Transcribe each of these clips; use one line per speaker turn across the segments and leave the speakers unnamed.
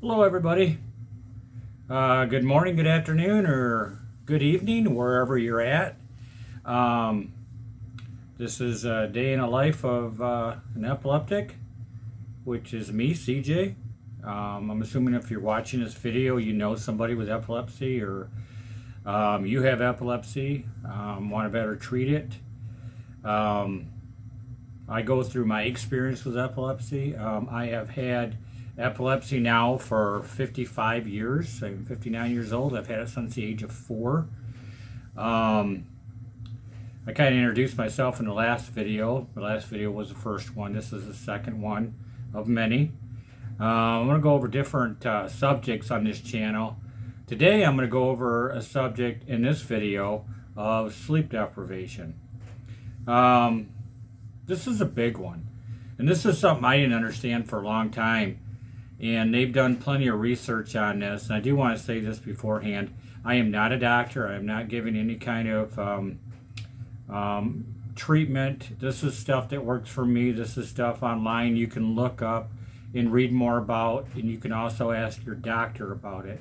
Hello, everybody. Good morning, good afternoon, or good evening, wherever you're at. Um, this is a day in the life of an epileptic, which is me, CJ. I'm assuming if you're watching this video, you know somebody with epilepsy or you have epilepsy, want to better treat it. Um, I go through my experience with epilepsy. I have had epilepsy now for 55 years. I'm 59 years old. I've had it since the age of 4. Um, I kind of introduced myself in the last video. The last video was the first one. This is the second one of many. I'm going to go over different subjects on this channel. Today I'm going to go over a subject in this video of sleep deprivation. Um, this is a big one. And this is something I didn't understand for a long time. And they've done plenty of research on this. And I do want to say this beforehand. I am not a doctor. I am not giving any kind of treatment. This is stuff that works for me. This is stuff online you can look up and read more about. And you can also ask your doctor about it.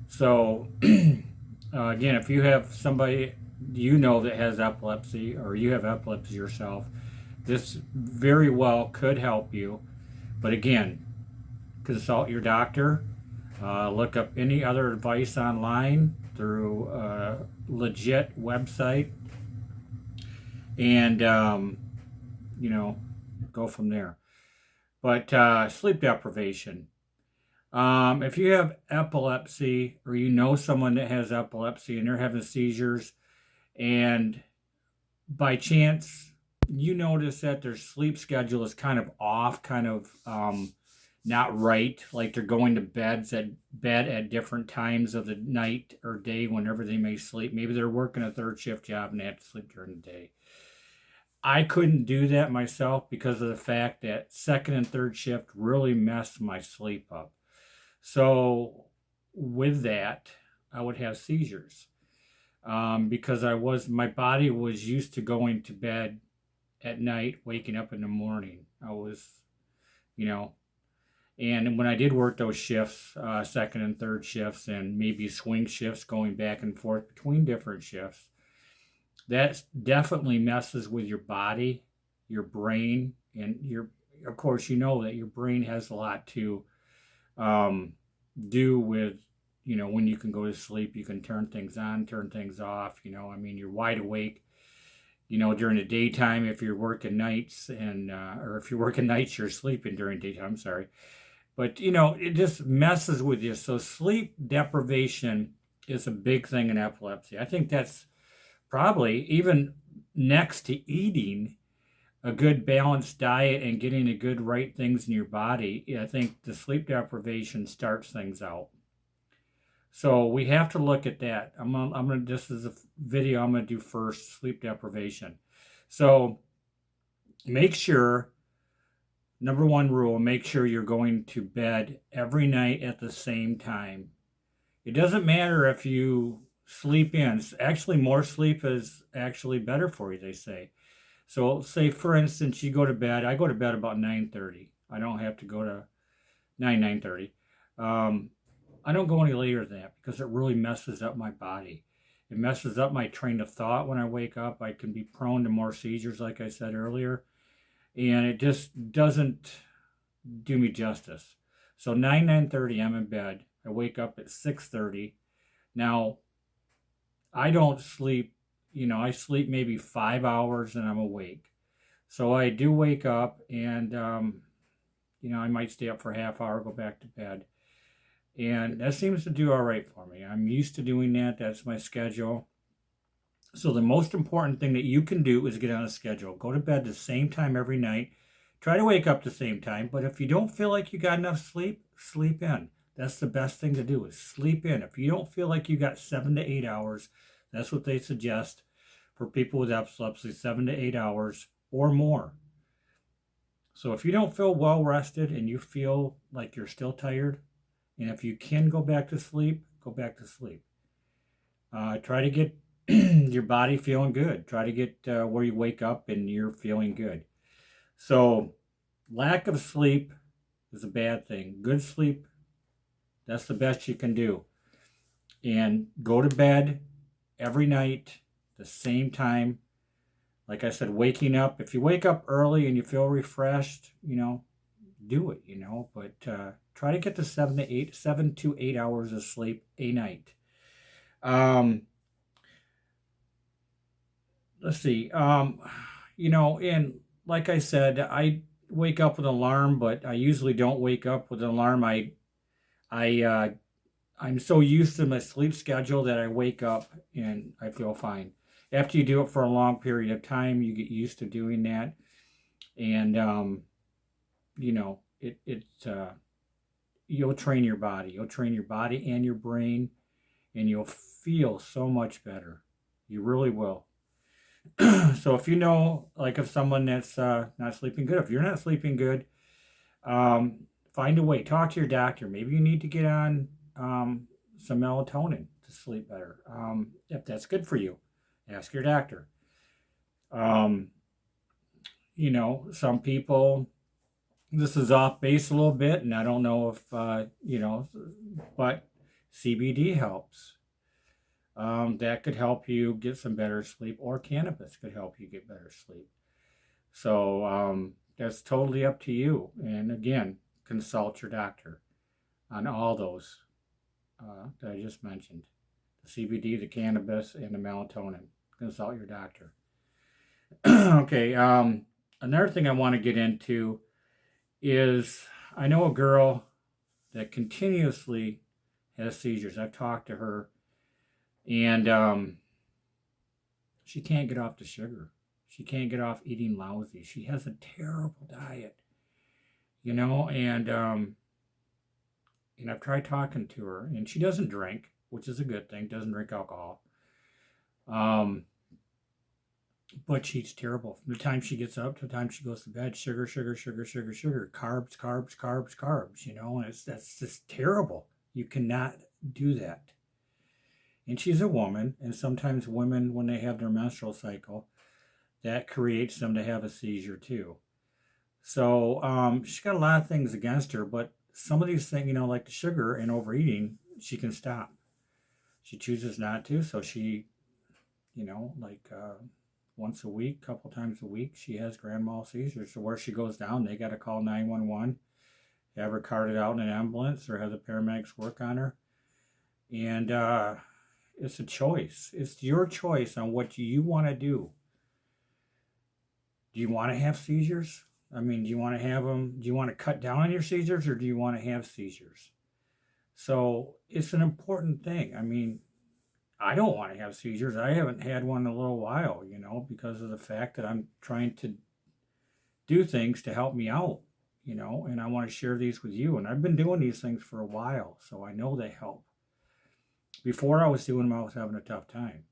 So, again, if you have somebody you know that has epilepsy or you have epilepsy yourself, this very well could help you. But again, consult your doctor. Look up any other advice online through a legit website, and go from there. But sleep deprivation. If you have epilepsy or you know someone that has epilepsy and they're having seizures, and by chance you notice that their sleep schedule is kind of off, kind of not right, like they're going to bed at different times of the night or day whenever they may sleep. Maybe they're working a third shift job and they have to sleep during the day. I couldn't do that myself because of the fact that second and third shift really messed my sleep up. So with that, I would have seizures because my body was used to going to bed at night, waking up in the morning. I was, you know, and when I did work those shifts, second and third shifts, and maybe swing shifts going back and forth between different shifts, that definitely messes with your body, your brain, and of course, you know that your brain has a lot to um, do with, when you can go to sleep, you can turn things on, turn things off. I mean, you're wide awake, during the daytime if you're working nights, or if you're working nights, you're sleeping during daytime. I'm sorry. But, it just messes with you. So sleep deprivation is a big thing in epilepsy. I think that's probably even next to eating a good balanced diet and getting the good right things in your body. I think the sleep deprivation starts things out. So we have to look at that. This is a video I'm gonna do first, sleep deprivation. So make sure, number one rule, make sure you're going to bed every night at the same time. It doesn't matter if you sleep in. Actually, more sleep is actually better for you, they say. So say, for instance, you go to bed. I go to bed about 9:30. I don't have to go to 9:30. I don't go any later than that because it really messes up my body. It messes up my train of thought when I wake up. I can be prone to more seizures, like I said earlier. And it just doesn't do me justice. So 9:30, I'm in bed. I wake up at 6:30. Now, I don't sleep, I sleep maybe 5 hours and I'm awake. So I do wake up and, I might stay up for a half hour, go back to bed. And that seems to do all right for me. I'm used to doing that. That's my schedule. So the most important thing that you can do is get on a schedule. Go to bed the same time every night. Try to wake up the same time. But if you don't feel like you got enough sleep, sleep in. That's the best thing to do is sleep in. If you don't feel like you got 7 to 8 hours, that's what they suggest for people with epilepsy, 7 to 8 hours or more. So if you don't feel well rested and you feel like you're still tired, and if you can go back to sleep, go back to sleep. Try to get your body feeling good. Try to get where you wake up and you're feeling good. So lack of sleep is a bad thing. Good sleep That's the best you can do. And go to bed every night, the same time. Like I said, waking up. If you wake up early and you feel refreshed, do it, But try to get to 7 to 8 hours of sleep a night. Um, let's see. And like I said, I wake up with an alarm, but I usually don't wake up with an alarm. I I'm so used to my sleep schedule that I wake up and I feel fine. After you do it for a long period of time, you get used to doing that, and you'll train your body. You'll train your body and your brain, and you'll feel so much better. You really will. So if like if someone that's not sleeping good, if you're not sleeping good, find a way. Talk to your doctor. Maybe you need to get on some melatonin to sleep better. If that's good for you, ask your doctor. Um, some people, this is off base a little bit, and I don't know if, but CBD helps. That could help you get some better sleep, or cannabis could help you get better sleep. So that's totally up to you. And again, consult your doctor on all those that I just mentioned: the CBD, the cannabis, and the melatonin. Consult your doctor. Okay. Another thing I want to get into is I know a girl that continuously has seizures. I've talked to her, and she can't get off the sugar. She can't get off eating lousy. She has a terrible diet, and I've tried talking to her, and she doesn't drink, which is a good thing. Doesn't drink alcohol. Um, but she's terrible. From the time she gets up to the time she goes to bed, sugar, sugar, sugar, sugar, sugar, carbs, carbs, carbs, carbs. And that's just terrible. You cannot do that. And she's a woman, and sometimes women, when they have their menstrual cycle, that creates them to have a seizure too. So she's got a lot of things against her, but some of these things, like the sugar and overeating, she can stop. She chooses not to, so she, like once a week, couple times a week, she has grand mal seizures. So where she goes down, they got to call 911, have her carted out in an ambulance, or have the paramedics work on her. And it's a choice. It's your choice on what you want to do. Do you want to have seizures? I mean, do you want to have them? Do you want to cut down on your seizures, or do you want to have seizures? So it's an important thing. I mean, I don't want to have seizures. I haven't had one in a little while, because of the fact that I'm trying to do things to help me out, and I want to share these with you. And I've been doing these things for a while, so I know they help. Before I was doing them, I was having a tough time.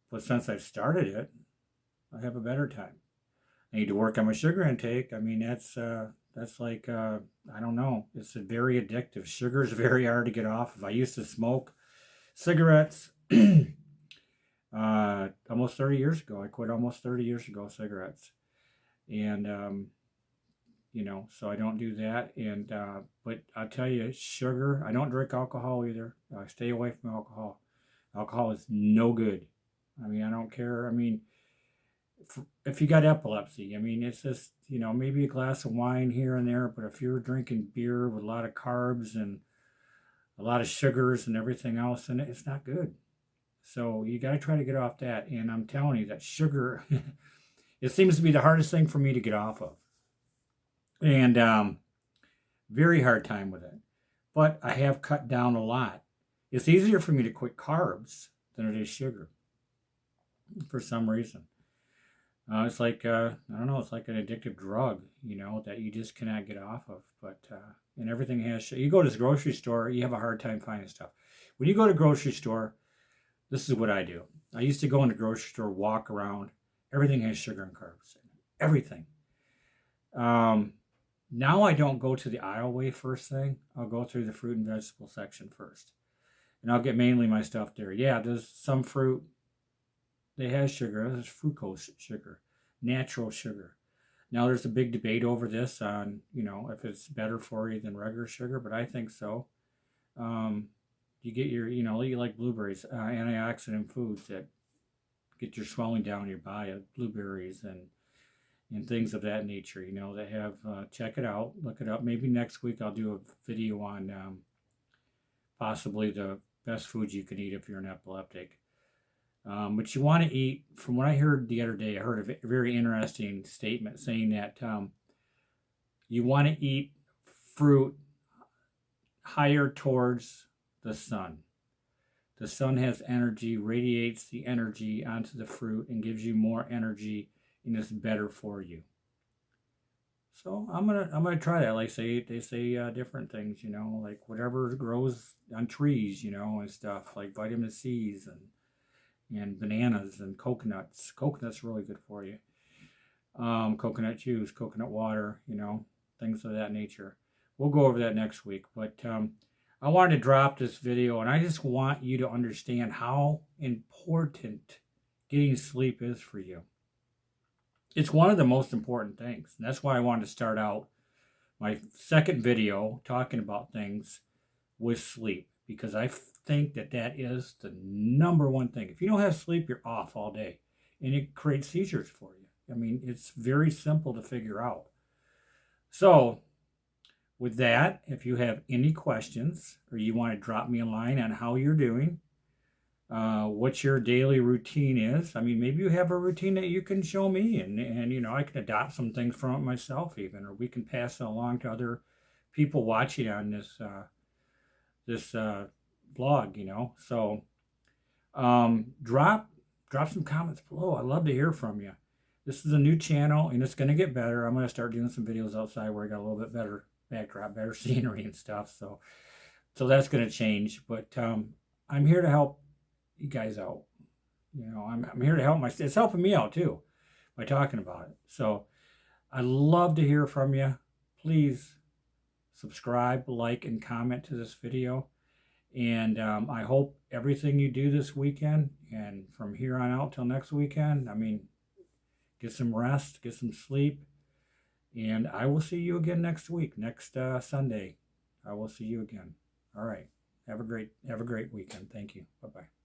But since I've started it, I have a better time. I need to work on my sugar intake. I mean, that's like, I don't know. It's very addictive. Sugar is very hard to get off. If I used to smoke cigarettes almost 30 years ago. I quit almost 30 years ago, cigarettes. And, so I don't do that. And, but I'll tell you, sugar, I don't drink alcohol either. I stay away from alcohol. Alcohol is no good. I mean, I don't care. I mean, if you got epilepsy, I mean, it's just, maybe a glass of wine here and there, but if you're drinking beer with a lot of carbs and a lot of sugars and everything else, and it's not good. So you got to try to get off that. And I'm telling you that sugar, it seems to be the hardest thing for me to get off of. And very hard time with it. But I have cut down a lot. It's easier for me to quit carbs than it is sugar for some reason. It's like, I don't know, it's like an addictive drug, that you just cannot get off of. But, and everything has, you go to the grocery store, you have a hard time finding stuff. When you go to the grocery store, this is what I do. I used to go in the grocery store, walk around, everything has sugar and carbs. Everything. Now I don't go to the aisleway first thing. I'll go through the fruit and vegetable section first. And I'll get mainly my stuff there. Yeah, there's some fruit. They have sugar. There's fructose sugar, natural sugar. Now there's a big debate over this on, if it's better for you than regular sugar, but I think so. You get your, you like blueberries, antioxidant foods that get your swelling down in your body, blueberries and things of that nature, that have, check it out, look it up. Maybe next week I'll do a video on possibly the best foods you can eat if you're an epileptic. But you want to eat, from what I heard the other day, I heard a very interesting statement saying that you want to eat fruit higher towards the sun. The sun has energy, radiates the energy onto the fruit and gives you more energy, and it's better for you. So I'm gonna try that. Like they say different things, like whatever grows on trees, and stuff like vitamin C's and bananas and coconuts. Coconuts really good for you. Coconut juice, coconut water, things of that nature. We'll go over that next week, but I wanted to drop this video, and I just want you to understand how important getting sleep is for you. It's one of the most important things. And that's why I wanted to start out my second video talking about things with sleep, because I think that is the number one thing. If you don't have sleep, you're off all day, and it creates seizures for you. I mean, it's very simple to figure out. So with that, if you have any questions or you want to drop me a line on how you're doing, what your daily routine is. I mean, maybe you have a routine that you can show me, and I can adopt some things from it myself even, or we can pass it along to other people watching on this vlog, So drop some comments below. I'd love to hear from you. This is a new channel, and it's going to get better. I'm going to start doing some videos outside where I got a little bit better backdrop, better scenery and stuff. So that's going to change. But I'm here to help you guys out. I'm here to help it's helping me out too by talking about it. So I love to hear from you. Please subscribe, like, and comment to this video. And I hope everything you do this weekend and from here on out till next weekend, get some rest, get some sleep, and I will see you again next week, next Sunday. I will see you again. All right. Have a great weekend. Thank you. Bye-bye.